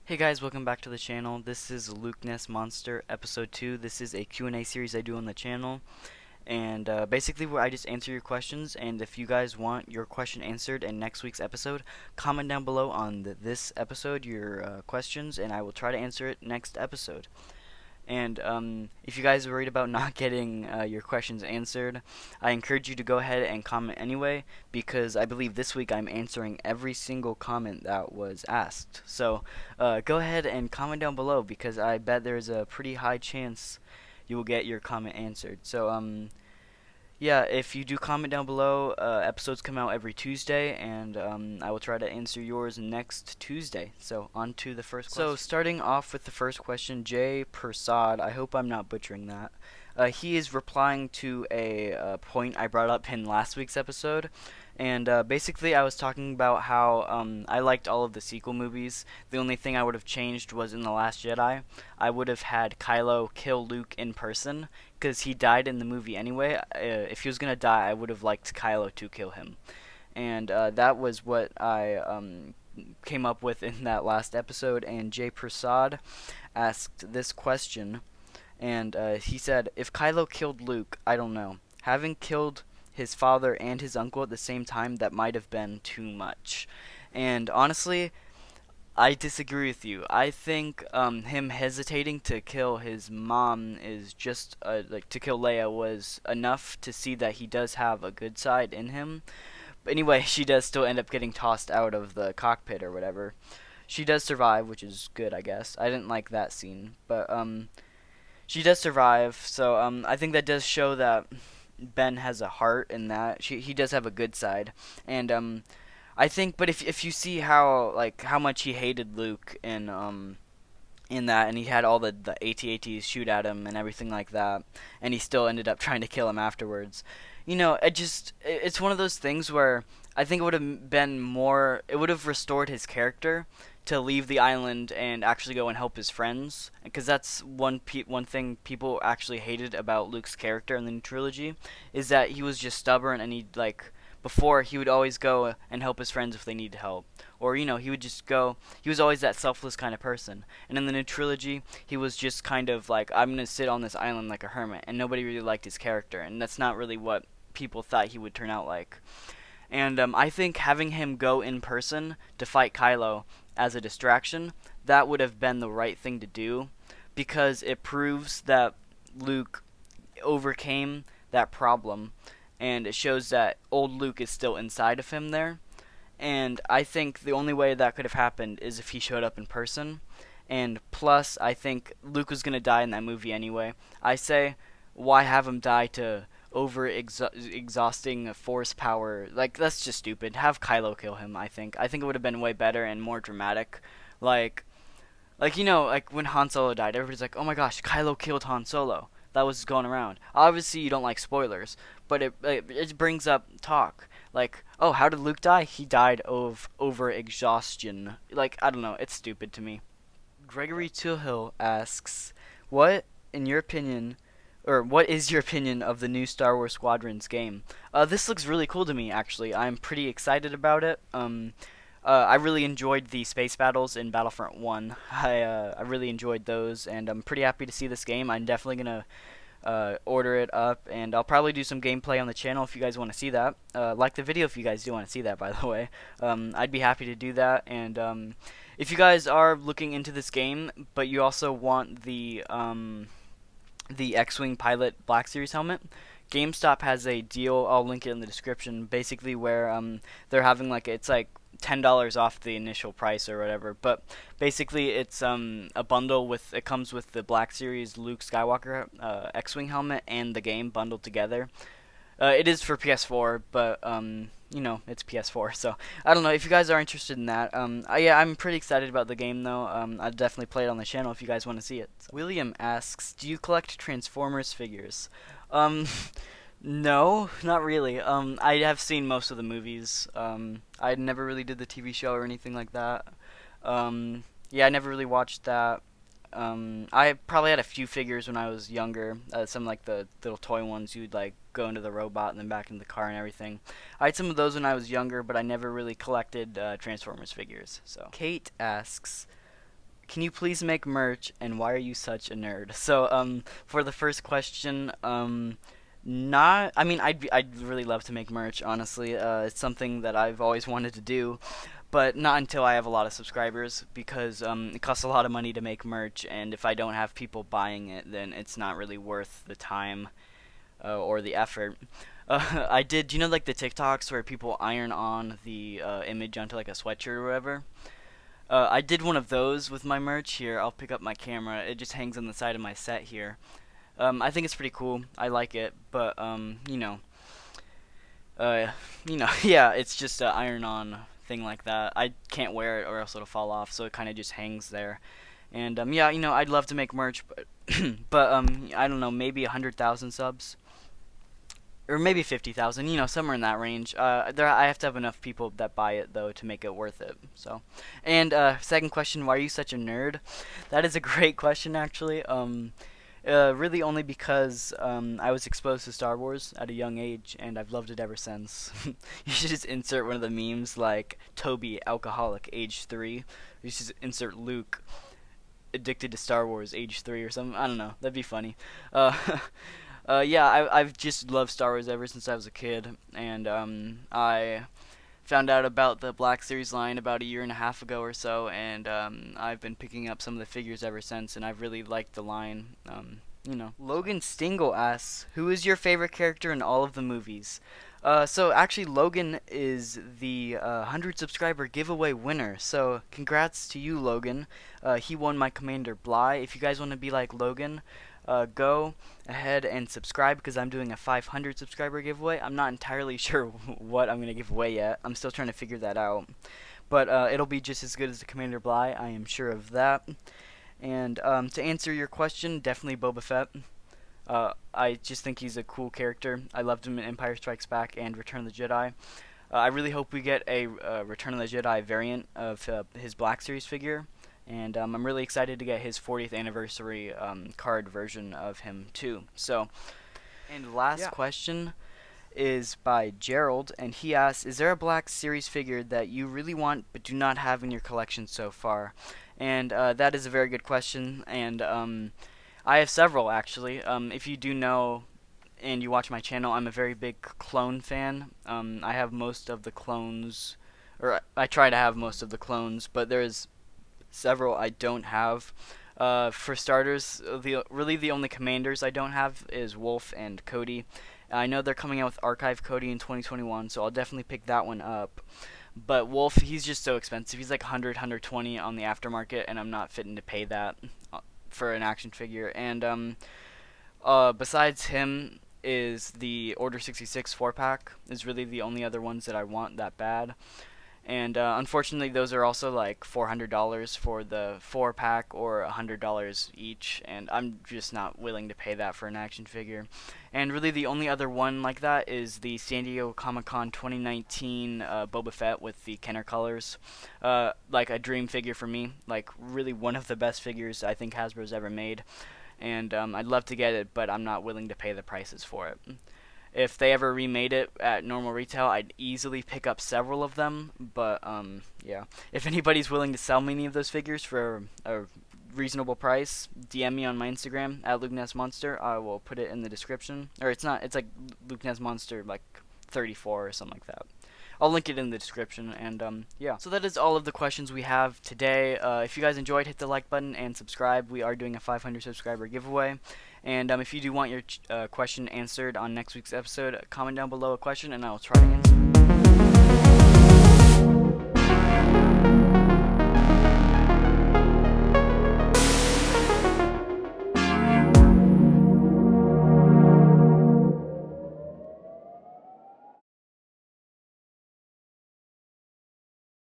Hey guys, welcome back to the channel. This is Lukenessmonster Ep.2. This is a Q&A series I do on the channel. And basically where I just answer your questions, and if you guys want your question answered in next week's episode, comment down below on this episode your questions, and I will try to answer it next episode. And if you guys are worried about not getting your questions answered, I encourage you to go ahead and comment anyway, because I believe this week I'm answering every single comment that was asked. So go ahead and comment down below, because I bet there's a pretty high chance you will get your comment answered. So yeah, if you do comment down below, episodes come out every Tuesday, and I will try to answer yours next Tuesday. So, on to the first question. So, starting off with the first question, Jay Persad, I hope I'm not butchering that. He is replying to a point I brought up in last week's episode. And basically, I was talking about how I liked all of the sequel movies. The only thing I would have changed was in The Last Jedi. I would have had Kylo kill Luke in person, because he died in the movie anyway. If he was going to die, I would have liked Kylo to kill him. And that was what I came up with in that last episode. And Jay Prasad asked this question. And he said, if Kylo killed Luke, I don't know. Having killed his father and his uncle at the same time, that might have been too much. And honestly, I disagree with you. I think him hesitating to kill his mom is just like to kill Leia was enough to see that he does have a good side in him. But anyway, she does still end up getting tossed out of the cockpit or whatever. She does survive, which is good, I guess. I didn't like that scene, but she does survive. So I think that does show that Ben has a heart in that. He does have a good side, and I think, but if you see how much he hated Luke in that, and he had all the AT-ATs shoot at him and everything like that, and he still ended up trying to kill him afterwards. It's one of those things where I think it would have been more, it would have restored his character to leave the island and actually go and help his friends, because that's one thing people actually hated about Luke's character in the new trilogy, is that he was just stubborn, and before, he would always go and help his friends if they needed help. Or, he would just go. He was always that selfless kind of person. And in the new trilogy, he was just kind of like, I'm going to sit on this island like a hermit. And nobody really liked his character. And that's not really what people thought he would turn out like. And I think having him go in person to fight Kylo as a distraction, that would have been the right thing to do. Because it proves that Luke overcame that problem, and it shows that old Luke is still inside of him there. And I think the only way that could have happened is if he showed up in person. And plus, I think Luke was going to die in that movie anyway. I say, why have him die to exhausting force power? Like, that's just stupid. Have Kylo kill him, I think. I think it would have been way better and more dramatic. Like, like when Han Solo died, everybody's like, oh my gosh, Kylo killed Han Solo. That was going around. Obviously, you don't like spoilers, but it brings up talk. Like, oh, how did Luke die? He died of over exhaustion. Like, I don't know. It's stupid to me. Gregory Tilhill asks, what, in your opinion, or what is your opinion of the new Star Wars Squadrons game? This looks really cool to me, actually. I'm pretty excited about it. I really enjoyed the space battles in Battlefront 1. I really enjoyed those, and I'm pretty happy to see this game. I'm definitely going to order it up, and I'll probably do some gameplay on the channel if you guys want to see that. Like the video if you guys do want to see that, by the way. I'd be happy to do that, and if you guys are looking into this game, but you also want the X-Wing Pilot Black Series helmet, GameStop has a deal, I'll link it in the description, basically where they're having it's like $10 off the initial price or whatever, but basically it's a bundle with, it comes with the Black Series Luke Skywalker X-Wing helmet and the game bundled together. It is for PS4, but it's PS4, so I don't know if you guys are interested in that. Yeah, I'm pretty excited about the game though. I'll definitely play it on the channel if you guys want to see it. William asks, do you collect Transformers figures? No, not really. I have seen most of the movies. I never really did the TV show or anything like that. Yeah, I never really watched that. I probably had a few figures when I was younger. Some like the little toy ones you'd like go into the robot and then back into the car and everything. I had some of those when I was younger, but I never really collected Transformers figures. So Kate asks, can you please make merch, and why are you such a nerd? So, for the first question, not. I mean, I'd really love to make merch. Honestly, it's something that I've always wanted to do, but not until I have a lot of subscribers because it costs a lot of money to make merch, and if I don't have people buying it, then it's not really worth the time or the effort. I did, you know, like the TikToks where people iron on the image onto like a sweatshirt or whatever. I did one of those with my merch here. I'll pick up my camera. It just hangs on the side of my set here. I think it's pretty cool. I like it, but uh, yeah, it's just an iron-on thing like that. I can't wear it or else it'll fall off, so it kind of just hangs there. And yeah, I'd love to make merch, but but I don't know, maybe 100,000 subs or maybe 50,000, somewhere in that range. I have to have enough people that buy it though to make it worth it. So, and second question, why are you such a nerd? That is a great question, actually. Really only because I was exposed to Star Wars at a young age, and I've loved it ever since. You should just insert one of the memes like Toby, alcoholic, age 3. You should just insert Luke, addicted to Star Wars, age 3 or something. I don't know. That'd be funny. Uh, yeah, I've just loved Star Wars ever since I was a kid, and I found out about the Black Series line about a year and a half ago or so, and I've been picking up some of the figures ever since, and I've really liked the line. Logan Stingle asks, who is your favorite character in all of the movies? So actually Logan is the 100 subscriber giveaway winner, so congrats to you, Logan. He won my Commander Bly. If you guys want to be like Logan, go ahead and subscribe because I'm doing a 500 subscriber giveaway. I'm not entirely sure what I'm going to give away yet. I'm still trying to figure that out. But it'll be just as good as the Commander Bly, I am sure of that. And to answer your question, definitely Boba Fett. I just think he's a cool character. I loved him in Empire Strikes Back and Return of the Jedi. I really hope we get a Return of the Jedi variant of his Black Series figure. And I'm really excited to get his 40th anniversary card version of him too. So, and last question is by Gerald, and he asks, is there a Black Series figure that you really want but do not have in your collection so far? And that is a very good question, and I have several actually. If you do know and you watch my channel, I'm a very big clone fan. I have most of the clones, or I try to have most of the clones, but there's several I don't have. For starters, really the only commanders I don't have is Wolf and Cody. I know they're coming out with Archive Cody in 2021, so I'll definitely pick that one up. But Wolf, he's just so expensive. He's like 100, 120 on the aftermarket, and I'm not fitting to pay that for an action figure. And besides him is the Order 66 4-pack is really the only other ones that I want that bad. And unfortunately, those are also like $400 for the 4-pack or $100 each, and I'm just not willing to pay that for an action figure. And really, the only other one like that is the San Diego Comic-Con 2019 Boba Fett with the Kenner colors. Like a dream figure for me, like really one of the best figures I think Hasbro's ever made. And I'd love to get it, but I'm not willing to pay the prices for it. If they ever remade it at normal retail, I'd easily pick up several of them, but yeah. If anybody's willing to sell me any of those figures for a reasonable price, DM me on my Instagram at Lukenessmonster. I will put it in the description. Or it's like Lukenessmonster like 34 or something like that. I'll link it in the description, and yeah. So that is all of the questions we have today. If you guys enjoyed, hit the like button and subscribe. We are doing a 500 subscriber giveaway. And if you do want your question answered on next week's episode, comment down below a question and I will try to answer it.